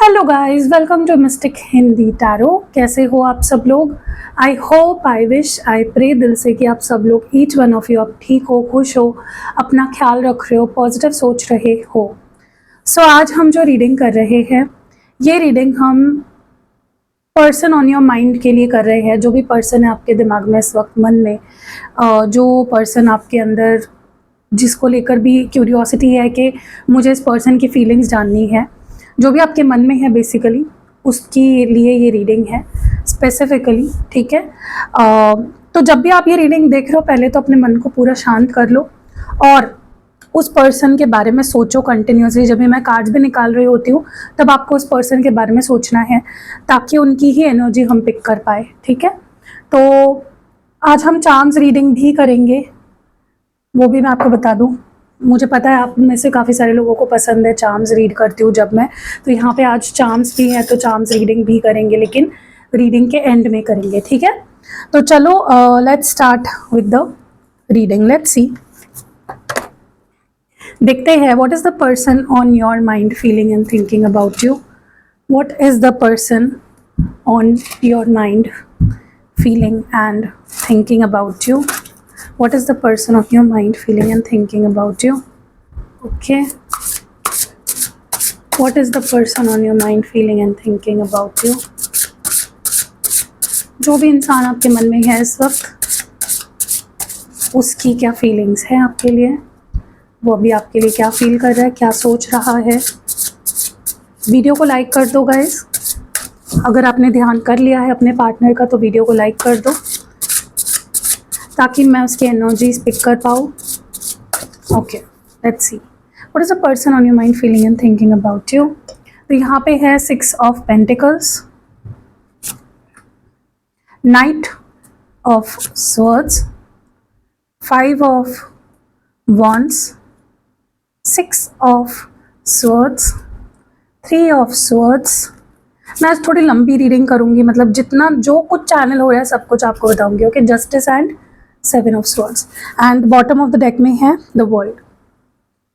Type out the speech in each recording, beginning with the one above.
Hello guys, welcome to Mystic Hindi Tarot. कैसे हो आप सब लोग? I hope, I wish, I pray दिल से कि आप सब लोग, ईच वन ऑफ यू, आप ठीक हो, खुश हो, अपना ख्याल रख रहे हो, पॉजिटिव सोच रहे हो। सो आज हम जो रीडिंग कर रहे हैं, ये रीडिंग हम पर्सन ऑन योर माइंड के लिए कर रहे हैं। जो भी पर्सन है आपके दिमाग में इस वक्त, मन में, जो पर्सन आपके अंदर, जिसको लेकर भी क्यूरियोसिटी है कि मुझे इस पर्सन की फीलिंग्स जाननी है, जो भी आपके मन में है बेसिकली, उसके लिए ये रीडिंग है स्पेसिफिकली। ठीक है, तो जब भी आप ये रीडिंग देख रहे हो, पहले तो अपने मन को पूरा शांत कर लो और उस पर्सन के बारे में सोचो कंटिन्यूसली। जब भी मैं कार्ड्स भी निकाल रही होती हूँ, तब आपको उस पर्सन के बारे में सोचना है ताकि उनकी ही एनर्जी हम पिक कर पाए। ठीक है, तो आज हम चार्म्स रीडिंग भी करेंगे, वो भी मैं आपको बता दूँ। मुझे पता है आप में से काफ़ी सारे लोगों को पसंद है चार्म्स रीड करती हूँ जब मैं, तो यहाँ पे आज चार्म्स भी हैं, तो चार्म्स रीडिंग भी करेंगे, लेकिन रीडिंग के एंड में करेंगे। ठीक है, तो चलो let's start with the reading. Let's see, देखते हैं what is the person on your mind feeling and thinking about you. What is the person on your mind feeling and thinking about you? What is the person of your mind feeling and thinking about you? Okay, what is the person on your mind feeling and thinking about you? जो भी इंसान आपके मन में है इस वक्त, उसकी क्या फीलिंग्स है आपके लिए, वो अभी आपके लिए क्या फील कर रहा है, क्या सोच रहा है। वीडियो को लाइक कर दो गाइस, अगर आपने ध्यान कर लिया है अपने पार्टनर का तो वीडियो को लाइक कर दो ताकि मैं उसकी एनर्जीज पिक कर पाऊँ। Okay, let's see what is the person on your mind feeling and thinking about you. तो यहाँ पे है 6 of pentacles, night of swords, 5 of wands, 6 of swords, 3 of swords. मैं आज थोड़ी लंबी रीडिंग करूंगी, मतलब जितना जो कुछ चैनल हो रहा है सब कुछ आपको बताऊंगी। Okay, justice and 7 of swords, and bottom of the deck में है द वर्ल्ड।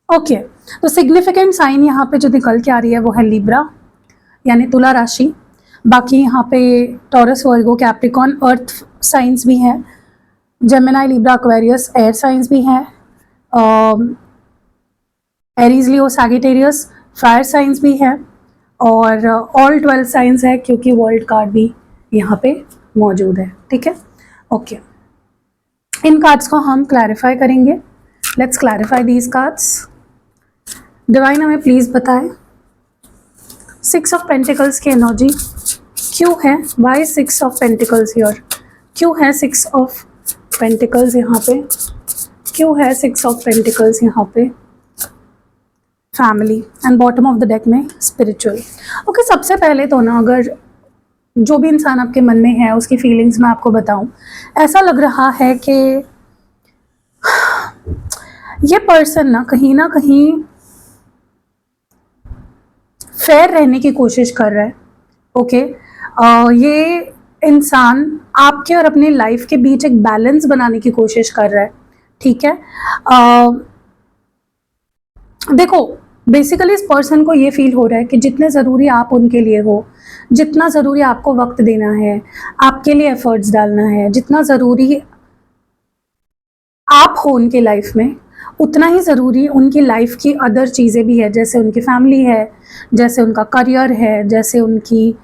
ओके, तो सिग्निफिकेंट साइन यहाँ पे जो निकल के आ रही है वो है लिब्रा, यानी तुला राशि। बाकी यहाँ पे टॉरस, वर्गो, कैप्रिकॉन, अर्थ साइंस भी हैं, Gemini, Libra, Aquarius, air science भी हैं, एरीज, लियो, सैजिटेरियस, फायर साइंस भी है, और ऑल 12 साइंस है क्योंकि वर्ल्ड कार्ड भी यहाँ पे मौजूद है। ठीक है, ओके, इन कार्ड्स को हम क्लैरिफाई करेंगे। Let's clarify these cards. Divine हमें प्लीज़ बताएं 6 ऑफ पेंटिकल्स की एनर्जी क्यों है, वाई 6 ऑफ पेंटिकल्स हियर, क्यों है 6 ऑफ पेंटिकल्स यहाँ पे, क्यों है 6 ऑफ पेंटिकल्स यहाँ पे। Family and bottom of the deck में स्पिरिचुअल। ओके, सबसे पहले तो ना, अगर जो भी इंसान आपके मन में है उसकी फीलिंग्स मैं आपको बताऊं, ऐसा लग रहा है कि ये पर्सन ना कहीं फेयर रहने की कोशिश कर रहा है। ओके, ये इंसान आपके और अपनी लाइफ के बीच एक बैलेंस बनाने की कोशिश कर रहा है। ठीक है, देखो बेसिकली इस पर्सन को ये फील हो रहा है कि जितने ज़रूरी आप उनके लिए हो, जितना ज़रूरी आपको वक्त देना है, आपके लिए एफर्ट्स डालना है, जितना ज़रूरी आप हो उनके लाइफ में, उतना ही ज़रूरी उनकी लाइफ की अदर चीज़ें भी है, जैसे उनकी फैमिली है, जैसे उनका करियर है, जैसे उनकी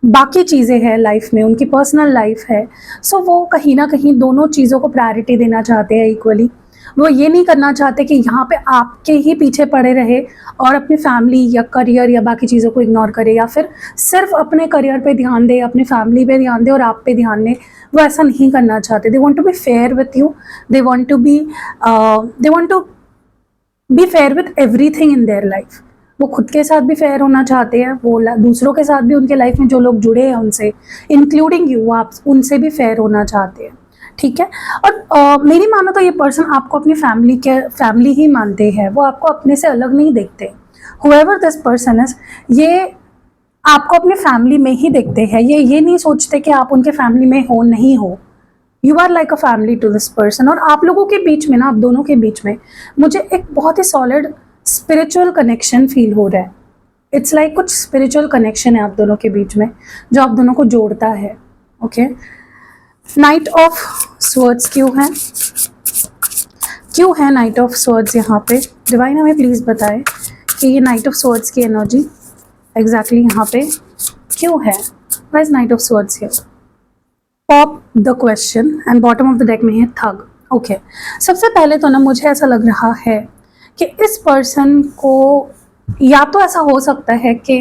बाकी चीज़ें हैं लाइफ में, उनकी पर्सनल लाइफ है। सो वो कहीं ना कहीं दोनों चीज़ों को प्रायोरिटी देना चाहते हैं इक्वली। वो ये नहीं करना चाहते कि यहाँ पे आपके ही पीछे पड़े रहे और अपनी फैमिली या करियर या बाकी चीज़ों को इग्नोर करे, या फिर सिर्फ अपने करियर पे ध्यान दे, अपनी फैमिली पे ध्यान दे और आप पे ध्यान दे। वो ऐसा नहीं करना चाहते। They want to be fair with you, they want to be fair with everything in their life. वो खुद के साथ भी फेयर होना चाहते हैं, वो दूसरों के साथ भी, उनके लाइफ में जो लोग जुड़े हैं उनसे, इंक्लूडिंग यू, आप उनसे भी फेयर होना चाहते हैं। ठीक है, और मेरी मानो तो ये पर्सन आपको अपनी फैमिली ही मानते हैं, वो आपको अपने से अलग नहीं देखते। हुएवर दिस पर्सन इज, ये आपको अपनी फैमिली में ही देखते हैं। ये नहीं सोचते कि आप उनके फैमिली में हो नहीं हो। You are like a family to this person. और आप लोगों के बीच में ना, आप दोनों के बीच में मुझे एक बहुत ही सॉलिड स्पिरिचुअल कनेक्शन फील हो रहा है। इट्स लाइक कुछ स्पिरिचुअल कनेक्शन है आप दोनों के बीच में जो आप दोनों को जोड़ता है। ओके, नाइट ऑफ स्वर्ड्स क्यों है नाइट ऑफ स्वर्ड्स यहाँ पे? डिवाइन हमें प्लीज बताए कि ये नाइट ऑफ स्वर्ड्स की एनर्जी एग्जैक्टली यहाँ पे क्यों है? Why is night of swords here? Pop the question and bottom of the deck में है थग। ओके, सबसे पहले तो ना मुझे ऐसा लग रहा है कि इस पर्सन को या तो ऐसा हो सकता है कि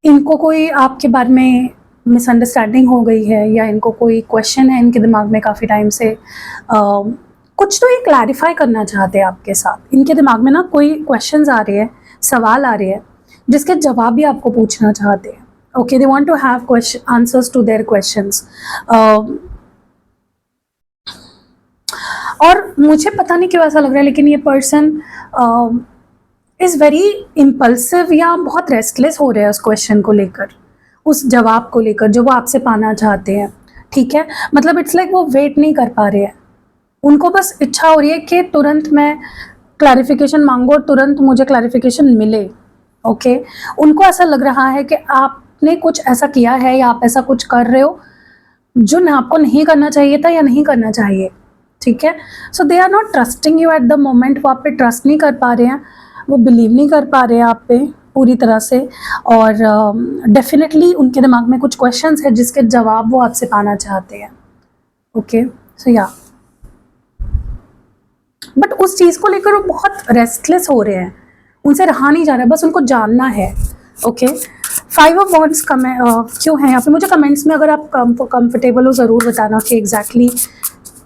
इनको कोई आपके बारे में मिसअंडरस्टैंडिंग हो गई है, या इनको कोई क्वेश्चन है इनके दिमाग में काफ़ी टाइम से, कुछ तो ये क्लैरिफाई करना चाहते हैं आपके साथ। इनके दिमाग में ना कोई क्वेश्चंस आ रहे हैं, सवाल आ रहे हैं जिसके जवाब भी आपको पूछना चाहते हैं। Okay, they want to have answers to their questions. और मुझे पता नहीं क्यों ऐसा लग रहा है, लेकिन ये पर्सन इज़ वेरी इम्पल्सिव या बहुत रेस्टलेस हो रहे हैं उस क्वेश्चन को लेकर, उस जवाब को लेकर जो वो आपसे पाना चाहते हैं। ठीक है, मतलब इट्स लाइक वो वेट नहीं कर पा रहे हैं, उनको बस इच्छा हो रही है कि तुरंत मैं क्लैरिफिकेशन मांगू और तुरंत मुझे क्लैरिफिकेशन मिले। ओके, उनको ऐसा लग रहा है कि आपने कुछ ऐसा किया है या आप ऐसा कुछ कर रहे हो जो ना आपको नहीं करना चाहिए था या नहीं करना चाहिए। ठीक है, so they are not trusting you at the moment. वो आप पे ट्रस्ट नहीं कर पा रहे हैं, वो बिलीव नहीं कर पा रहे हैं आप पे पूरी तरह से, और डेफिनेटली उनके दिमाग में कुछ क्वेश्चंस है जिसके जवाब वो आपसे पाना चाहते हैं। ओके, सो या बट उस चीज़ को लेकर वो बहुत रेस्टलेस हो रहे हैं, उनसे रहा नहीं जा रहा है, बस उनको जानना है। ओके, 5 ऑफ वॉन्ड्स क्यों है यहाँ पे? मुझे कमेंट्स में अगर आप कंफर्टेबल हो ज़रूर बताना कि एग्जैक्टली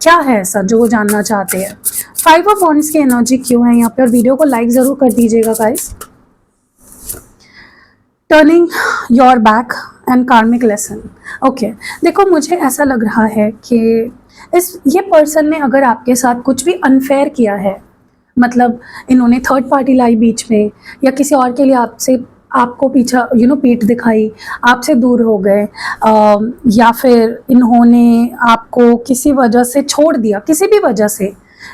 क्या है ऐसा जो वो जानना चाहते हैं। 5 ऑफ वॉन्ड्स की एनर्जी क्यों है यहाँ पे? और वीडियो को लाइक ज़रूर कर दीजिएगा guys. Turning your back and कार्मिक लेसन। ओके, देखो मुझे ऐसा लग रहा है कि ये पर्सन ने अगर आपके साथ कुछ भी अनफेयर किया है, मतलब इन्होंने थर्ड पार्टी लाई बीच में, या किसी और के लिए आपको पीछा पीठ दिखाई, आपसे दूर हो गए, या फिर इन्होंने आपको किसी वजह से छोड़ दिया, किसी भी वजह से,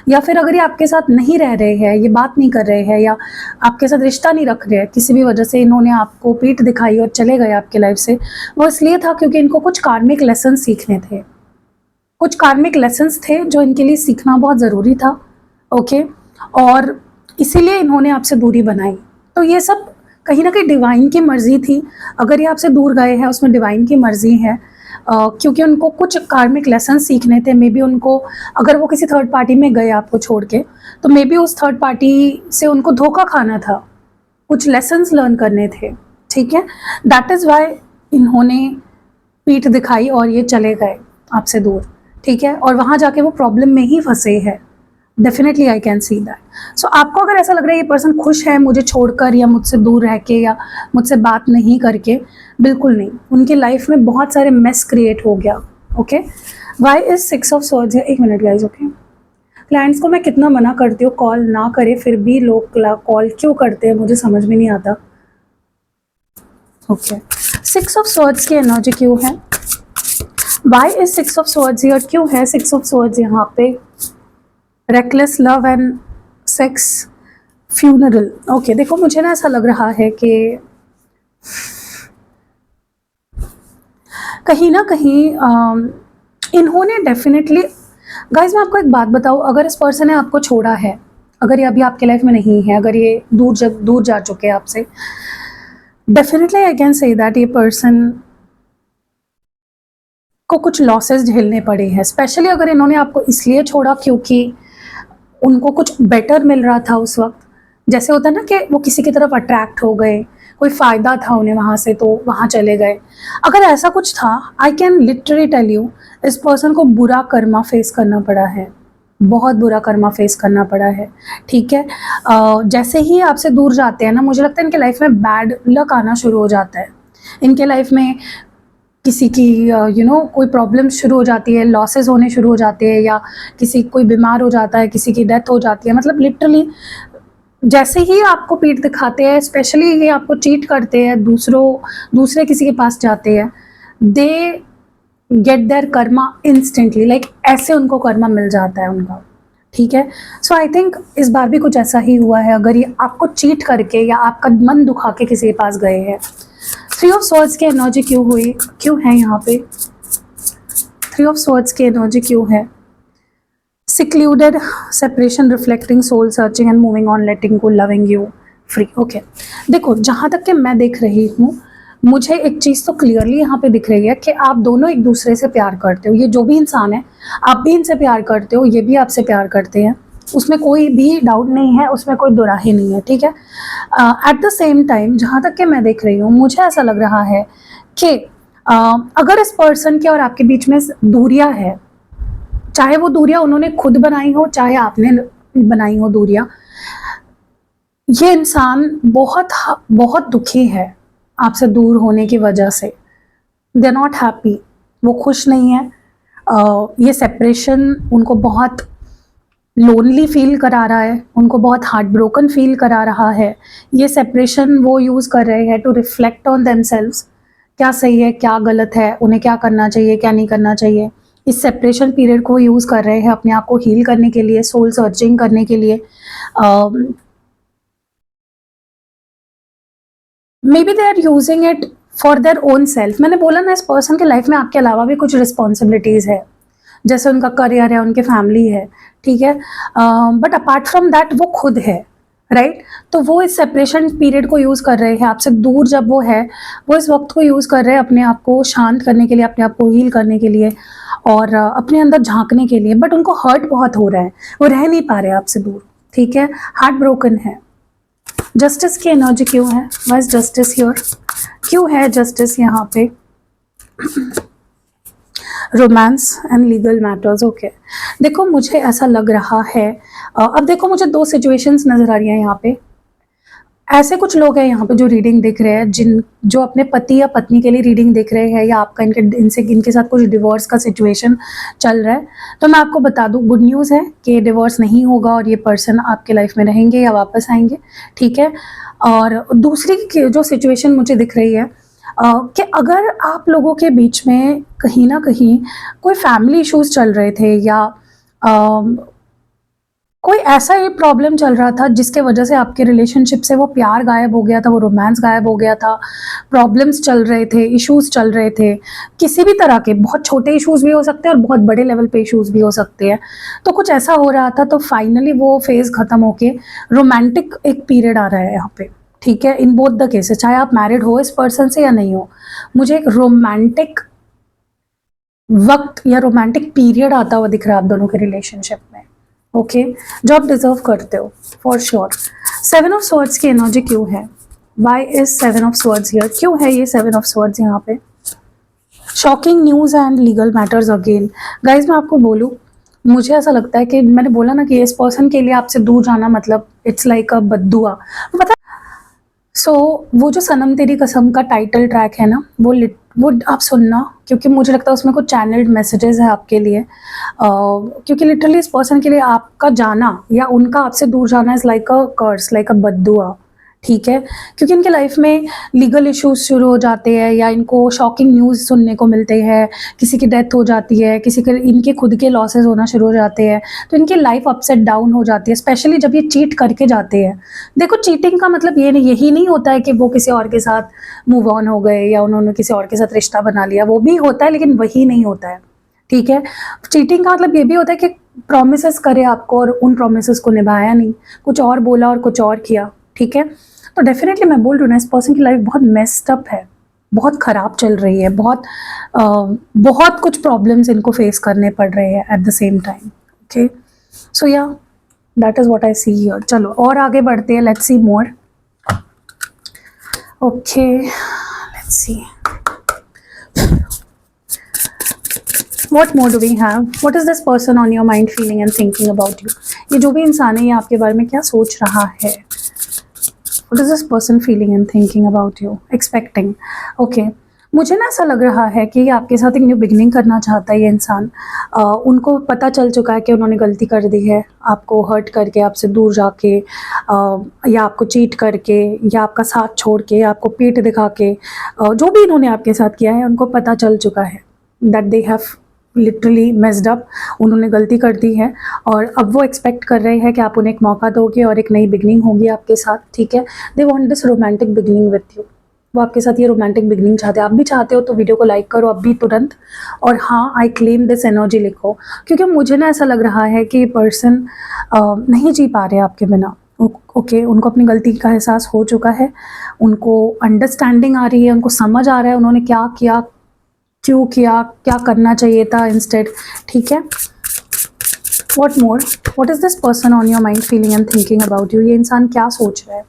या फिर अगर ये आपके साथ नहीं रह रहे हैं, ये बात नहीं कर रहे हैं, या आपके साथ रिश्ता नहीं रख रहे हैं, किसी भी वजह से इन्होंने आपको पीठ दिखाई और चले गए आपके लाइफ से, वो इसलिए था क्योंकि इनको कुछ कार्मिक लेसन सीखने थे, कुछ कार्मिक लेसन्स थे जो इनके लिए सीखना बहुत ज़रूरी था। ओके, और इसीलिए इन्होंने आपसे दूरी बनाई। तो ये सब कहीं ना कहीं डिवाइन की मर्जी थी। अगर ये आपसे दूर गए हैं उसमें डिवाइन की मर्जी है, क्योंकि उनको कुछ कार्मिक लेसन सीखने थे। मे बी उनको, अगर वो किसी थर्ड पार्टी में गए आपको छोड़ के, तो मे बी उस थर्ड पार्टी से उनको धोखा खाना था, कुछ लेसन्स लर्न करने थे। ठीक है, दैट इज़ वाई इन्होंने पीठ दिखाई और ये चले गए आपसे दूर। ठीक है, और वहाँ जाके वो प्रॉब्लम में ही फंसे हैं। Definitely I can see that. So आपको अगर ऐसा लग रहा है ये पर्सन खुश है मुझे छोड़कर, या मुझसे दूर रह के, या मुझसे बात नहीं करके, बिल्कुल नहीं। उनकी लाइफ में बहुत सारे मेस क्रिएट हो गया। Okay, why is 6 of swords है? 1 मिनट गाइज। ओके, क्लाइंट्स को मैं कितना मना करती हूँ कॉल ना करे, फिर भी लोग कॉल क्यों करते हैं मुझे समझ में नहीं आता। ओके, 6 ऑफ स्वॉर्ड्स की एनर्जी क्यों है? Why is 6 of swords here? क्यों है 6 ऑफ स्वॉर्ड्स यहाँ पे? Reckless love and sex funeral. Okay, देखो मुझे ना ऐसा लग रहा है कि कहीं ना कहीं इन्होंने डेफिनेटली, गाइज मैं आपको एक बात बताऊँ, अगर इस पर्सन ने आपको छोड़ा है, अगर ये अभी आपके लाइफ में नहीं है, अगर ये दूर जा चुके हैं आपसे, definitely I can say that ये पर्सन को कुछ लॉसेस झेलने पड़े हैं। स्पेशली अगर इन्होंने आपको इसलिए छोड़ा क्योंकि उनको कुछ बेटर मिल रहा था उस वक्त, जैसे होता है ना कि वो किसी की तरफ अट्रैक्ट हो गए, कोई फ़ायदा था उन्हें वहाँ से तो वहाँ चले गए। अगर ऐसा कुछ था, I can literally tell you, इस पर्सन को बुरा कर्मा फेस करना पड़ा है, बहुत बुरा कर्मा फेस करना पड़ा है। ठीक है, जैसे ही आपसे दूर जाते हैं ना, मुझे लगता है इनके लाइफ में बैड लक आना शुरू हो जाता है। इनके लाइफ में किसी की कोई प्रॉब्लम शुरू हो जाती है, लॉसेस होने शुरू हो जाते हैं, या कोई बीमार हो जाता है, किसी की डेथ हो जाती है। मतलब लिटरली जैसे ही आपको पीठ दिखाते हैं, स्पेशली ये आपको चीट करते हैं, दूसरे किसी के पास जाते हैं, they get their karma instantly, like ऐसे उनको कर्मा मिल जाता है उनका। ठीक है। सो आई थिंक इस बार भी कुछ ऐसा ही हुआ है, अगर ये आपको चीट करके या आपका मन दुखा के किसी के पास गए हैं। 3 ऑफ स्वॉर्ड्स की एनर्जी क्यों है यहाँ पे? 3 ऑफ स्वॉर्ड्स की एनर्जी क्यों है? secluded, separation, reflecting, soul searching and moving on, letting go, loving you, free. Okay देखो, जहाँ तक कि मैं देख रही हूँ, मुझे एक चीज़ तो क्लियरली यहाँ पे दिख रही है कि आप दोनों एक दूसरे से प्यार करते हो। ये जो भी इंसान है, आप भी इनसे प्यार करते हो, ये भी आपसे प्यार करते हैं, उसमें कोई भी डाउट नहीं है, उसमें कोई दुराही नहीं है, ठीक है। एट द सेम टाइम जहाँ तक कि मैं देख रही हूँ, मुझे ऐसा लग रहा है कि अगर इस पर्सन के और आपके बीच में दूरियां है, चाहे वो दूरियां उन्होंने खुद बनाई हो, चाहे आपने बनाई हो दूरियां, ये इंसान बहुत बहुत दुखी है आपसे दूर होने की वजह से। दे आर नॉट हैप्पी, वो खुश नहीं है। ये सेपरेशन उनको बहुत लोनली फील करा रहा है, उनको बहुत हार्ट ब्रोकन फील करा रहा है। ये सेपरेशन वो यूज़ कर रहे हैं टू रिफ्लेक्ट ऑन देमसेल्व्स, क्या सही है क्या गलत है, उन्हें क्या करना चाहिए क्या नहीं करना चाहिए। इस सेपरेशन पीरियड को यूज़ कर रहे हैं अपने आप को हील करने के लिए, सोल सर्चिंग करने के लिए। Maybe they are using it for their own self. मैंने बोला ना, इस पर्सन के लाइफ में आपके अलावा भी कुछ रिस्पॉन्सिबिलिटीज़ है, जैसे उनका करियर है, उनके फैमिली है, ठीक है। बट अपार्ट फ्रॉम दैट वो खुद है, राइट। तो वो इस सेपरेशन पीरियड को यूज़ कर रहे हैं आपसे दूर जब वो है, वो इस वक्त को यूज़ कर रहे हैं अपने आप को शांत करने के लिए, अपने आप को हील करने के लिए और अपने अंदर झांकने के लिए। बट उनको हर्ट बहुत हो रहा है, वो रह नहीं पा रहे आपसे दूर, ठीक है, हार्ट ब्रोकन है। जस्टिस की एनर्जी क्यों है? Why is justice here? क्यों है जस्टिस यहाँ पे? Romance and legal matters. Okay देखो, मुझे ऐसा लग रहा है, अब देखो मुझे 2 सिचुएशंस नजर आ रही हैं यहाँ पे। ऐसे कुछ लोग हैं यहाँ पे जो रीडिंग देख रहे हैं, जो अपने पति या पत्नी के लिए रीडिंग देख रहे हैं, या आपका इनके साथ कुछ डिवोर्स का सिचुएशन चल रहा है। तो मैं आपको बता दूँ, गुड न्यूज़ है कि डिवोर्स नहीं होगा और ये पर्सन आपके लाइफ में रहेंगे या वापस आएंगे, ठीक है। और दूसरी जो सिचुएशन मुझे दिख रही है कि अगर आप लोगों के बीच में कहीं ना कहीं कोई फैमिली इश्यूज चल रहे थे, या कोई ऐसा ही प्रॉब्लम चल रहा था जिसके वजह से आपके रिलेशनशिप से वो प्यार गायब हो गया था, वो रोमांस गायब हो गया था, प्रॉब्लम्स चल रहे थे, इश्यूज चल रहे थे, किसी भी तरह के, बहुत छोटे इश्यूज भी हो सकते हैं और बहुत बड़े लेवल पे इश्यूज भी हो सकते हैं। तो कुछ ऐसा हो रहा था, तो फाइनली वो फेज खत्म होके रोमांटिक एक पीरियड आ रहा है यहाँ पे, ठीक है। इन बोथ द केसेस, चाहे आप मैरिड हो इस पर्सन से या नहीं हो, मुझे एक रोमांटिक वक्त या रोमांटिक पीरियड आता हुआ दिख रहा है आप दोनों के रिलेशनशिप में, ओके, जो आप डिजर्व करते हो फॉर श्योर। 7 ऑफ स्वॉर्ड्स की एनर्जी क्यों है? Why is 7 of swords here? क्यों है ये 7 ऑफ स्वॉर्ड्स यहाँ पे? Shocking news and legal matters again. Guys मैं आपको बोलूँ, मुझे ऐसा लगता है कि मैंने बोला ना कि इस पर्सन के लिए आपसे दूर जाना मतलब इट्स लाइक अ बद्दुआ, पता। सो वो जो सनम तेरी कसम का टाइटल ट्रैक है ना, वो आप सुनना, क्योंकि मुझे लगता है उसमें कुछ चैनल्ड मैसेजेस है आपके लिए। क्योंकि लिटरली इस पर्सन के लिए आपका जाना या उनका आपसे दूर जाना is like a curse, like a बद्दुआ, ठीक है। क्योंकि इनके लाइफ में लीगल इश्यूज शुरू हो जाते हैं, या इनको शॉकिंग न्यूज़ सुनने को मिलते हैं, किसी की डेथ हो जाती है, किसी के इनके खुद के लॉसेस होना शुरू हो जाते हैं, तो इनकी लाइफ अपसेट डाउन हो जाती है, स्पेशली जब ये चीट करके जाते हैं। देखो, चीटिंग का मतलब यही नहीं होता है कि वो किसी और के साथ मूव ऑन हो गए या उन्होंने किसी और के साथ रिश्ता बना लिया, वो भी होता है, लेकिन वही नहीं होता है, ठीक है। चीटिंग का मतलब ये भी होता है कि प्रॉमिसेस करे आपको और उन प्रॉमिसेस को निभाया नहीं, कुछ और बोला और कुछ और किया, ठीक है। तो डेफिनेटली मैं बोल रही हूँ ना, इस पर्सन की लाइफ बहुत मेस्ड अप है, बहुत ख़राब चल रही है, बहुत कुछ प्रॉब्लम्स इनको फेस करने पड़ रहे हैं at the same time, okay. So या that is what I see here. चलो और आगे बढ़ते हैं, let's see more. Okay let's see what more do we have? What is this person on your mind feeling and thinking about you? ये जो भी इंसान है, ये आपके बारे में क्या सोच रहा है? What is this person feeling and thinking about you? Expecting. Okay. मुझे ना ऐसा लग रहा है कि ये आपके साथ एक न्यू बिगनिंग करना चाहता है ये इंसान। उनको पता चल चुका है कि उन्होंने गलती कर दी है, आपको हर्ट करके, आपसे दूर जाके, या आपको चीट करके, या आपका साथ छोड़ के, आपको पीठ दिखा के, जो भी इन्होंने आपके साथ किया है, उनको पता चल चुका है that they have literally messed up, उन्होंने गलती कर दी है और अब वो एक्सपेक्ट कर रहे हैं कि आप उन्हें एक मौका दोगे और एक नई बिगनिंग होगी आपके साथ, ठीक है। They want this romantic beginning with you, वो आपके साथ ये रोमांटिक बिगनिंग चाहते हैं। आप भी चाहते हो तो वीडियो को लाइक करो अभी तुरंत, और हाँ, आई क्लेम दिस एनर्जी लिखो, क्योंकि मुझे ना ऐसा लग रहा है कि पर्सन नहीं जी पा रहे आपके बिना। ओके, उनको अपनी गलती का एहसास हो चुका है, उनको अंडरस्टैंडिंग आ रही है, उनको समझ आ रहा है उन्होंने क्या किया, क्यों किया, क्या करना चाहिए था इंस्टेड, ठीक है। What more, what is this person on your mind feeling and thinking about you, ये इंसान क्या सोच रहा है।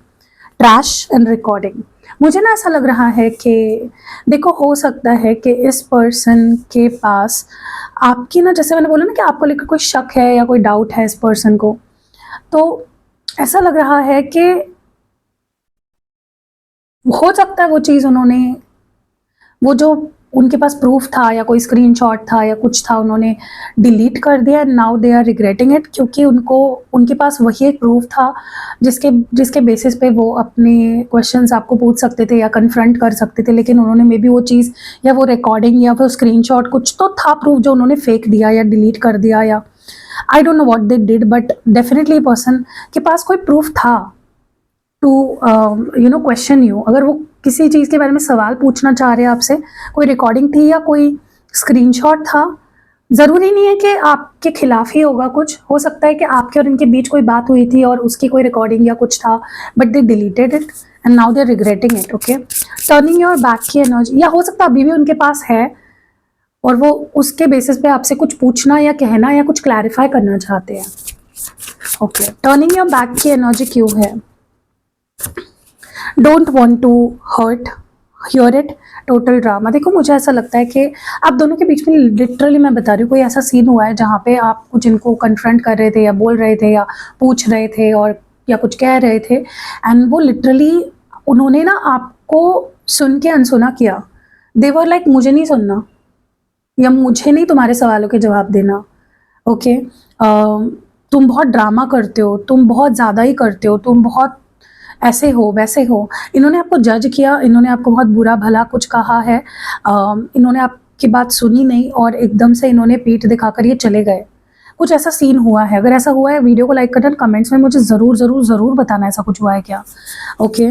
ट्रैश एंड रिकॉर्डिंग, मुझे ना ऐसा लग रहा है कि देखो, हो सकता है कि इस पर्सन के पास आपकी ना, जैसे मैंने बोला ना कि आपको लेकर कोई शक है या कोई डाउट है इस पर्सन को, तो ऐसा लग रहा है कि हो सकता है वो चीज़ उन्होंने, वो जो उनके पास प्रूफ था या कोई स्क्रीनशॉट था या कुछ था, उन्होंने डिलीट कर दिया, now they are regretting it, क्योंकि उनको, उनके पास वही एक प्रूफ था जिसके बेसिस पे वो अपने क्वेश्चंस आपको पूछ सकते थे या कन्फ्रंट कर सकते थे, लेकिन उन्होंने मे बी वो चीज़ या वो रिकॉर्डिंग या वो स्क्रीनशॉट, कुछ तो था प्रूफ जो उन्होंने फेंक दिया या डिलीट कर दिया, या I don't know what they did, but definitely person के पास कोई प्रूफ था to you know question you. अगर वो किसी चीज़ के बारे में सवाल पूछना चाह रहे हैं आपसे, कोई रिकॉर्डिंग थी या कोई स्क्रीनशॉट था, ज़रूरी नहीं है कि आपके खिलाफ ही होगा, कुछ हो सकता है कि आपके और इनके बीच कोई बात हुई थी और उसकी कोई रिकॉर्डिंग या कुछ था, but they deleted it and now they are regretting it. Okay, turning your back की एनर्जी, या हो सकता है अभी भी उनके पास है और वो उसके बेसिस पे आपसे कुछ पूछना या कहना या कुछ क्लैरिफाई करना चाहते हैं। ओके, टर्निंग योर बैक की एनर्जी क्यों है। Don't want to hurt, hear it, total drama. देखो, मुझे ऐसा लगता है कि आप दोनों के बीच में लिटरली मैं बता रही हूँ, कोई ऐसा सीन हुआ है जहाँ पे आप कुछ इनको कन्फ्रंट कर रहे थे या बोल रहे थे या पूछ रहे थे और या कुछ कह रहे थे, एंड वो लिटरली उन्होंने ना आपको सुन के अनसुना किया। दे वर लाइक, मुझे नहीं सुनना या मुझे नहीं तुम्हारे सवालों के जवाब देना। ओके, तुम बहुत ड्रामा करते हो, तुम बहुत ज़्यादा ही करते हो, तुम बहुत ऐसे हो वैसे हो। इन्होंने आपको जज किया, इन्होंने आपको बहुत बुरा भला कुछ कहा है, इन्होंने आपकी बात सुनी नहीं और एकदम से इन्होंने पीठ दिखाकर ये चले गए। कुछ ऐसा सीन हुआ है, अगर ऐसा हुआ है वीडियो को लाइक करना, कमेंट्स में मुझे ज़रूर ज़रूर ज़रूर बताना ऐसा कुछ हुआ है क्या। ओके,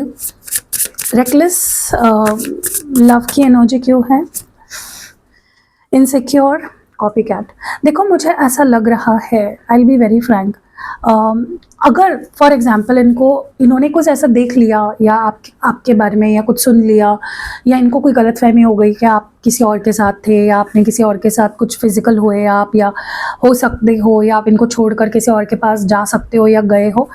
रेकलेस लव की एनर्जी क्यों है। Insecure, copy cat. देखो, मुझे ऐसा लग रहा है, I will be very frank, अगर फॉर एग्जाम्पल इन्होंने कुछ ऐसा देख लिया या आपके बारे में या कुछ सुन लिया, या इनको कोई गलतफहमी हो गई कि आप किसी और के साथ थे या आपने किसी और के साथ कुछ फिजिकल हुए आप, या हो सकते हो, या आप इनको छोड़कर किसी और के पास जा सकते हो या गए हो,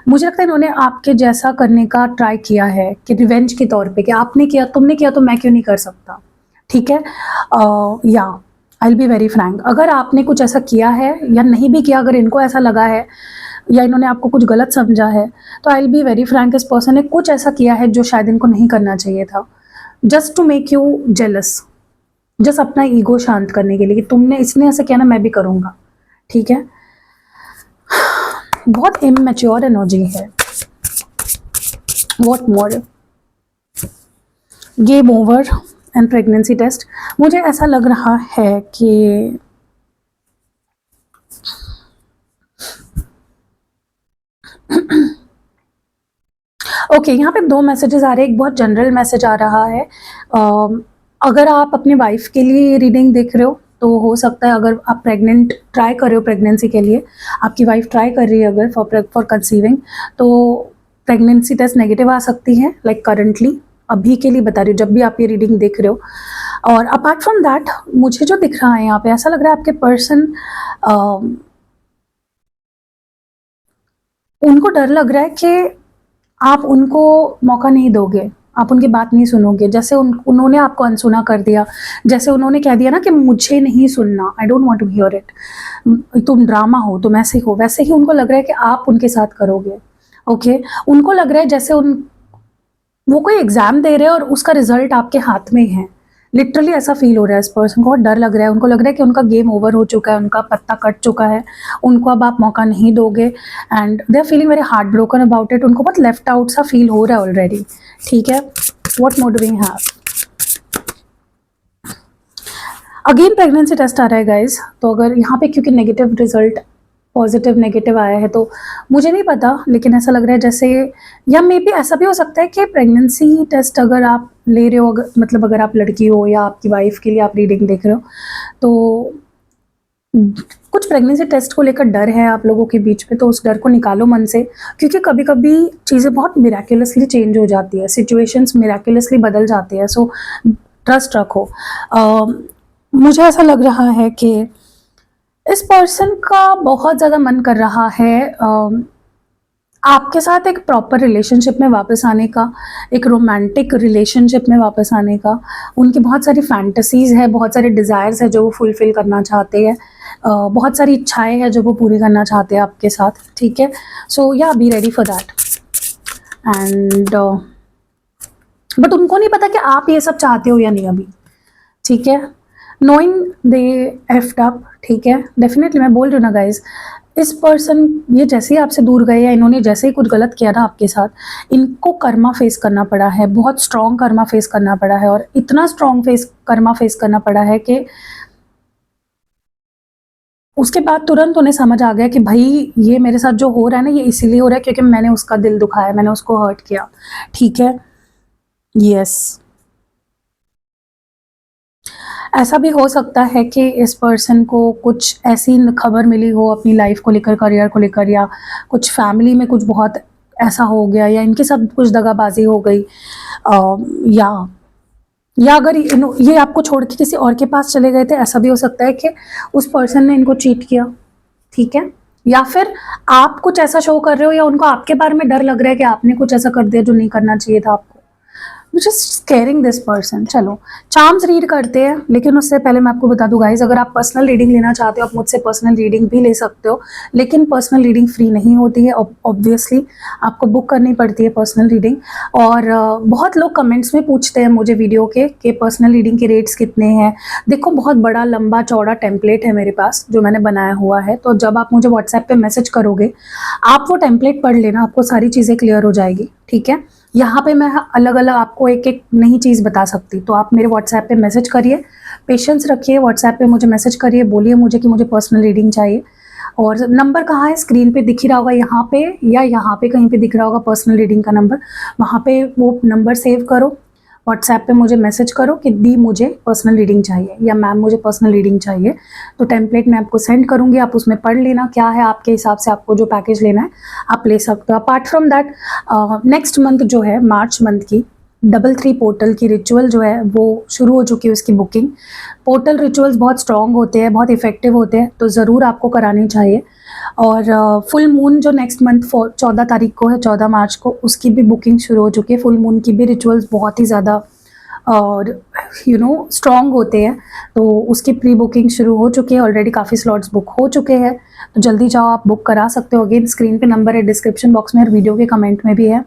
मुझे लगता है इन्होंने आपके जैसा करने का ट्राई किया है कि रिवेंज के तौर पे, कि आपने किया, तुमने किया तो मैं क्यों नहीं कर सकता, ठीक है। या आई विल बी वेरी फ्रैंक, अगर आपने कुछ ऐसा किया है या नहीं भी किया, अगर इनको ऐसा लगा है या इन्होंने आपको कुछ गलत समझा है, तो आई विल बी वेरी फ्रैंक, इस पर्सन ने कुछ ऐसा किया है जो शायद इनको नहीं करना चाहिए था, just to make you jealous, just अपना ईगो शांत करने के लिए कि तुमने, इसने ऐसा किया ना, मैं भी करूँगा, ठीक है। बहुत इमैच्योर एनर्जी है। What more, game over and pregnancy test. मुझे ऐसा लग रहा है कि ओके, यहाँ पे दो मैसेजेस आ रहे हैं, एक बहुत जनरल मैसेज आ रहा है। अगर आप अपने वाइफ के लिए रीडिंग देख रहे हो तो हो सकता है, अगर आप प्रेग्नेंट ट्राई कर रहे हो प्रेगनेंसी के लिए, आपकी वाइफ ट्राई कर रही है अगर फॉर कंसीविंग, तो प्रेगनेंसी टेस्ट नेगेटिव आ सकती है, लाइक करंटली, अभी के लिए बता रही हूँ, जब भी आप ये रीडिंग देख रहे हो। और अपार्ट फ्रॉम दैट, मुझे जो दिख रहा है यहाँ पे, ऐसा लग रहा है आपके पर्सन, उनको डर लग रहा है कि आप उनको मौका नहीं दोगे, आप उनकी बात नहीं सुनोगे, जैसे उन्होंने आपको अनसुना कर दिया, जैसे उन्होंने कह दिया ना कि मुझे नहीं सुनना, I don't want to hear it, तुम ड्रामा हो, तुम ऐसे हो, वैसे ही उनको लग रहा है कि आप उनके साथ करोगे। ओके, उनको लग रहा है जैसे वो कोई एग्जाम दे रहे हैं और उसका रिजल्ट आपके हाथ में है, लिटरली ऐसा फील हो रहा है इस पर्सन को, बहुत डर लग रहा है, उनको लग रहा है कि उनका गेम ओवर हो चुका है, उनका पत्ता कट चुका है, उनको अब आप मौका नहीं दोगे, and they are feeling very heart broken about it, उनको बहुत लेफ्ट आउट सा फील हो रहा है ऑलरेडी, ठीक है। What more do we have, again pregnancy test आ रहा है गाइज, तो अगर यहाँ पे क्योंकि नेगेटिव रिजल्ट पॉजिटिव नेगेटिव आया है तो मुझे नहीं पता, लेकिन ऐसा लग रहा है जैसे, या मे बी ऐसा भी हो सकता है कि प्रेगनेंसी टेस्ट अगर आप ले रहे हो, मतलब अगर आप लड़की हो या आपकी वाइफ के लिए आप रीडिंग देख रहे हो, तो कुछ प्रेगनेंसी टेस्ट को लेकर डर है आप लोगों के बीच में, तो उस डर को निकालो मन से, क्योंकि कभी कभी चीज़ें बहुत मिराक्युलसली चेंज हो जाती है, सिचुएशंस मिराक्युलसली बदल जाते हैं, सो ट्रस्ट रखो। मुझे ऐसा लग रहा है कि इस पर्सन का बहुत ज़्यादा मन कर रहा है आपके साथ एक प्रॉपर रिलेशनशिप में वापस आने का, एक रोमांटिक रिलेशनशिप में वापस आने का। उनकी बहुत सारी फैंटेसीज है, बहुत सारे डिज़ायर्स है जो वो फुलफ़िल करना चाहते हैं, बहुत सारी इच्छाएं हैं जो वो पूरी करना चाहते हैं आपके साथ, ठीक है। सो या be ready for that. And but उनको नहीं पता कि आप ये सब चाहते हो या नहीं अभी, ठीक है। नोइंग दे एफ्ड अप, ठीक है, डेफिनेटली मैं बोल रही हूँ ना गाइज, इस पर्सन ये जैसे ही आपसे दूर गए या इन्होंने जैसे ही कुछ गलत किया ना आपके साथ, इनको कर्मा फेस करना पड़ा है, बहुत स्ट्रॉन्ग कर्मा फेस करना पड़ा है, और इतना स्ट्रॉन्ग कर्मा फेस करना पड़ा है कि उसके बाद तुरंत उन्हें समझ आ गया कि भाई ये मेरे साथ जो हो रहा है ना, ये इसीलिए हो रहा है क्योंकि मैंने उसका दिल दुखाया, मैंने उसको हर्ट किया, ठीक है। यस, ऐसा भी हो सकता है कि इस पर्सन को कुछ ऐसी खबर मिली हो अपनी लाइफ को लेकर, करियर को लेकर, या कुछ फैमिली में कुछ बहुत ऐसा हो गया, या इनके साथ कुछ दगाबाजी हो गई, या अगर ये आपको छोड़ के किसी और के पास चले गए थे, ऐसा भी हो सकता है कि उस पर्सन ने इनको चीट किया, ठीक है। या फिर आप कुछ ऐसा शो कर रहे हो, या उनको आपके बारे में डर लग रहा है कि आपने कुछ ऐसा कर दिया जो नहीं करना चाहिए था आपको, जस्ट स्केयरिंग दिस पर्सन। चलो चार्म्स रीड करते हैं, लेकिन उससे पहले मैं आपको बता दूं गाइज, अगर आप पर्सनल रीडिंग लेना चाहते हो आप मुझसे पर्सनल रीडिंग भी ले सकते हो, लेकिन पर्सनल रीडिंग फ्री नहीं होती है, ऑब्वियसली आपको बुक करनी पड़ती है पर्सनल रीडिंग। और बहुत लोग कमेंट्स में पूछते हैं मुझे वीडियो के पर्सनल रीडिंग के रेट्स कितने हैं। देखो बहुत बड़ा लंबा चौड़ा टेम्पलेट है मेरे पास जो मैंने बनाया हुआ है, तो जब आप मुझे व्हाट्सएप पे मैसेज करोगे, आप वो टेम्पलेट पढ़ लेना, आपको सारी चीज़ें क्लियर हो जाएगी, ठीक है। यहाँ पे मैं अलग अलग आपको एक एक नई चीज़ बता सकती, तो आप मेरे व्हाट्सएप पे मैसेज करिए, पेशेंस रखिए, व्हाट्सएप पे मुझे मैसेज करिए, बोलिए मुझे कि मुझे पर्सनल रीडिंग चाहिए। और नंबर कहाँ है, स्क्रीन पे दिख ही रहा होगा यहाँ पे, या यहाँ पे कहीं पे दिख रहा होगा पर्सनल रीडिंग का नंबर, वहाँ पे वो नंबर सेव करो, व्हाट्सएप पे मुझे मैसेज करो कि दी मुझे पर्सनल रीडिंग चाहिए, या मैम मुझे पर्सनल रीडिंग चाहिए, तो टेम्पलेट मैं आपको सेंड करूँगी, आप उसमें पढ़ लेना क्या है, आपके हिसाब से आपको जो पैकेज लेना है आप ले सकते हो। Apart from that next month जो है, मार्च मंथ की 33 पोर्टल की रिचुअल जो है वो शुरू हो चुकी है, उसकी बुकिंग। पोर्टल रिचुअल्स बहुत स्ट्रॉन्ग होते हैं, बहुत इफेक्टिव होते हैं, तो ज़रूर आपको करानी चाहिए। और फुल मून जो नेक्स्ट मंथ 14 तारीख को है, 14 मार्च को, उसकी भी बुकिंग शुरू हो चुकी है। फुल मून की भी रिचुअल्स बहुत ही ज़्यादा और स्ट्रॉन्ग होते हैं, तो उसकी प्री बुकिंग शुरू हो चुकी है ऑलरेडी, काफ़ी स्लॉट्स बुक हो चुके हैं, तो जल्दी जाओ आप बुक करा सकते हो। अगेन स्क्रीन पे नंबर है, डिस्क्रिप्शन बॉक्स में और वीडियो के कमेंट में भी है,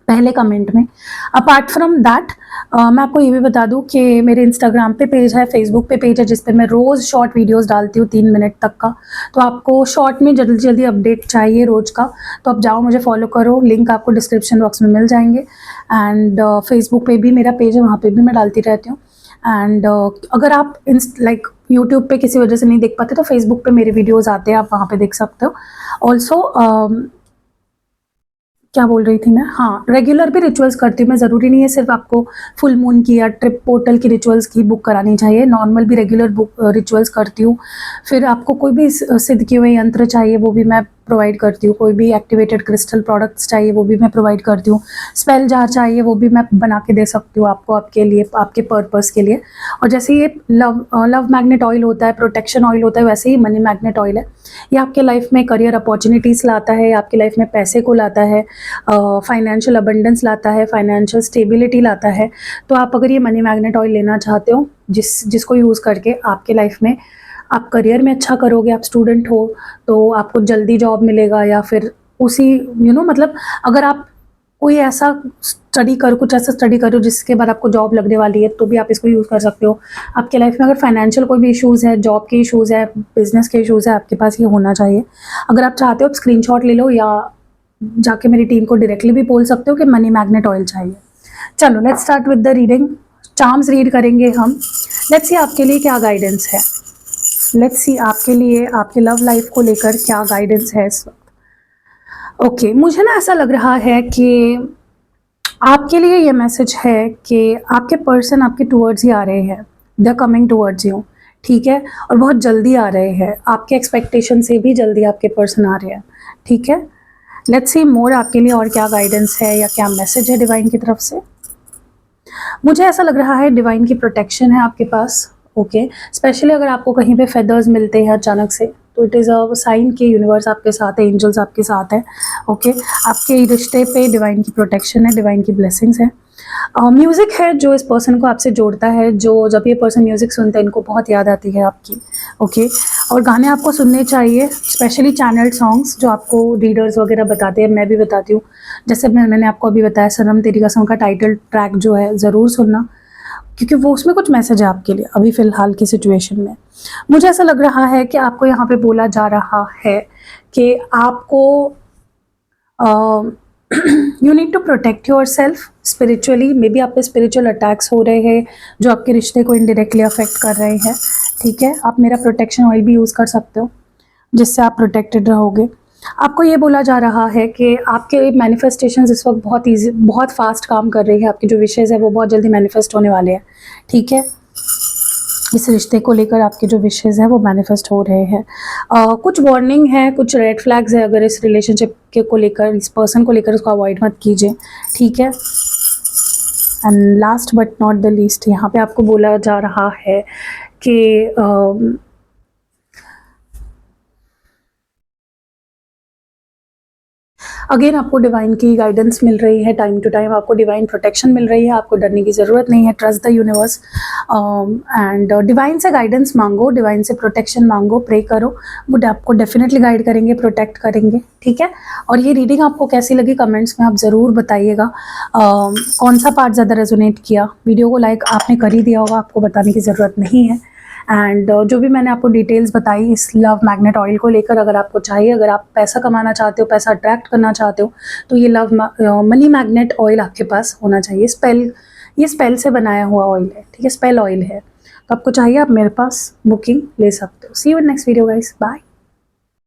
पहले कमेंट में। अपार्ट फ्रॉम दैट मैं आपको ये भी बता दूं कि मेरे इंस्टाग्राम पे पेज है, फेसबुक पे पेज है, जिस पे मैं रोज़ शॉर्ट वीडियोस डालती हूँ 3 मिनट तक का, तो आपको शॉर्ट में जल्दी जल्दी अपडेट चाहिए रोज़ का, तो आप जाओ मुझे फॉलो करो, लिंक आपको डिस्क्रिप्शन बॉक्स में मिल जाएंगे। एंड फेसबुक पे भी मेरा पेज है, वहाँ पे भी मैं डालती रहती हूँ। एंड अगर आप लाइक यूट्यूब पे किसी वजह से नहीं देख पाते तो फेसबुक पे मेरे वीडियोज़ आते हैं, आप वहाँ पे देख सकते हो। ऑल्सो क्या बोल रही थी मैं, हाँ, रेगुलर भी रिचुअल्स करती हूँ मैं, ज़रूरी नहीं है सिर्फ आपको फुल मून की या ट्रिप पोर्टल की रिचुअल्स की बुक करानी चाहिए, नॉर्मल भी रेगुलर बुक रिचुअल्स करती हूँ। फिर आपको कोई भी सिद्ध किए हुए यंत्र चाहिए वो भी मैं प्रोवाइड करती हूँ, कोई भी एक्टिवेटेड क्रिस्टल प्रोडक्ट्स चाहिए वो भी मैं प्रोवाइड करती हूँ, स्पेल जार चाहिए वो भी मैं बना के दे सकती हूँ आपको, आपके लिए, आपके पर्पस के लिए। और जैसे ये लव मैग्नेट ऑयल होता है, प्रोटेक्शन ऑयल होता है, वैसे ही मनी मैग्नेट ऑयल है, ये आपके लाइफ में करियर अपॉर्चुनिटीज़ लाता है, आपकी लाइफ में पैसे को लाता है, फाइनेंशियल अबंडेंस लाता है, फाइनेंशियल स्टेबिलिटी लाता है। तो आप अगर ये मनी मैग्नेट ऑयल लेना चाहते हो, जिसको यूज़ करके आपके लाइफ में आप करियर में अच्छा करोगे, आप स्टूडेंट हो तो आपको जल्दी जॉब मिलेगा, या फिर उसी मतलब अगर आप कोई ऐसा कुछ ऐसा स्टडी करो जिसके बाद आपको जॉब लगने वाली है, तो भी आप इसको यूज़ कर सकते हो। आपके लाइफ में अगर फाइनेंशियल कोई भी इश्यूज़ है, जॉब के इश्यूज़ है, बिजनेस के इश्यूज़ है, आपके पास ये होना चाहिए। अगर आप चाहते हो आप स्क्रीनशॉट ले लो, या जाके मेरी टीम को डायरेक्टली भी बोल सकते हो कि मनी मैग्नेट ऑयल चाहिए। चलो let's start with the reading. Charms read करेंगे हम, लेट्स सी आपके लिए क्या गाइडेंस है, लेट्स सी आपके लिए आपके लव लाइफ को लेकर क्या गाइडेंस है इस वक्त। ओके, मुझे ना ऐसा लग रहा है कि आपके लिए ये मैसेज है कि आपके पर्सन आपके टूवर्ड्स ही आ रहे हैं, they are coming towards you, ठीक है, और बहुत जल्दी आ रहे हैं, आपके एक्सपेक्टेशन से भी जल्दी आपके पर्सन आ रहे हैं, ठीक है। लेट्स सी मोर आपके लिए और क्या गाइडेंस है या क्या मैसेज है डिवाइन की तरफ से। मुझे ऐसा लग रहा है डिवाइन की प्रोटेक्शन है आपके पास, ओके। स्पेशली अगर आपको कहीं पे फेदर्स मिलते हैं अचानक से, तो इट इज़ अ साइन कि यूनिवर्स आपके साथ है, एंजल्स आपके साथ है, ओके। आपके रिश्ते पे डिवाइन की प्रोटेक्शन है, डिवाइन की ब्लेसिंग्स है। म्यूज़िक है जो इस पर्सन को आपसे जोड़ता है, जो जब ये पर्सन म्यूज़िक सुनते हैं इनको बहुत याद आती है आपकी, ओके। और गाने आपको सुनने चाहिए, स्पेशली चैनल्ड सॉन्ग्स जो आपको रीडर्स वगैरह बताते हैं, मैं भी बताती हूँ। जैसे मैंने आपको अभी बताया सनम तेरी कसम का टाइटल ट्रैक जो है ज़रूर सुनना, क्योंकि वो उसमें कुछ मैसेज है आपके लिए अभी फ़िलहाल की सिचुएशन में। मुझे ऐसा लग रहा है कि आपको यहाँ पे बोला जा रहा है कि आपको you need to protect your self spiritually. Maybe आप पे स्पिरिचुअल अटैक्स हो रहे हैं जो आपके रिश्ते को इनडायरेक्टली अफेक्ट कर रहे हैं, ठीक है। आप मेरा प्रोटेक्शन ऑयल भी यूज़ कर सकते हो जिससे आप प्रोटेक्टेड रहोगे। आपको ये बोला जा रहा है कि आपके मैनिफेस्टेशंस इस वक्त बहुत ईजी, बहुत फास्ट काम कर रही है, आपकी जो विशेज़ है वो बहुत जल्दी मैनिफेस्ट होने वाले हैं, ठीक है। इस रिश्ते को लेकर आपके जो विशेज़ हैं वो मैनिफेस्ट हो रहे हैं। कुछ वार्निंग है, कुछ रेड फ्लैग्स है, अगर इस रिलेशनशिप के को लेकर, इस पर्सन को लेकर, उसको अवॉइड मत कीजिए, ठीक है। And last but not the least, यहाँ पे आपको बोला जा रहा है कि अगेन आपको डिवाइन की गाइडेंस मिल रही है, टाइम टू टाइम आपको डिवाइन प्रोटेक्शन मिल रही है, आपको डरने की ज़रूरत नहीं है। Trust the universe and divine से गाइडेंस मांगो, डिवाइन से प्रोटेक्शन मांगो, प्रे करो, वो आपको डेफिनेटली गाइड करेंगे, प्रोटेक्ट करेंगे, ठीक है। और ये रीडिंग आपको कैसी लगी कमेंट्स में आप ज़रूर बताइएगा। कौन सा पार्ट ज़्यादा रेजोनेट किया, वीडियो को लाइक आपने कर ही दिया होगा, आपको बताने की ज़रूरत नहीं है। एंड जो भी मैंने आपको डिटेल्स बताई इस लव मैग्नेट ऑयल को लेकर, अगर आपको चाहिए, अगर आप पैसा कमाना चाहते हो, पैसा अट्रैक्ट करना चाहते हो, तो ये मनी मैग्नेट ऑयल आपके पास होना चाहिए। ये स्पेल से बनाया हुआ ऑयल है, ठीक है, स्पेल ऑयल है। तो आपको चाहिए, आप मेरे पास बुकिंग ले सकते हो। See you in next video guys, bye.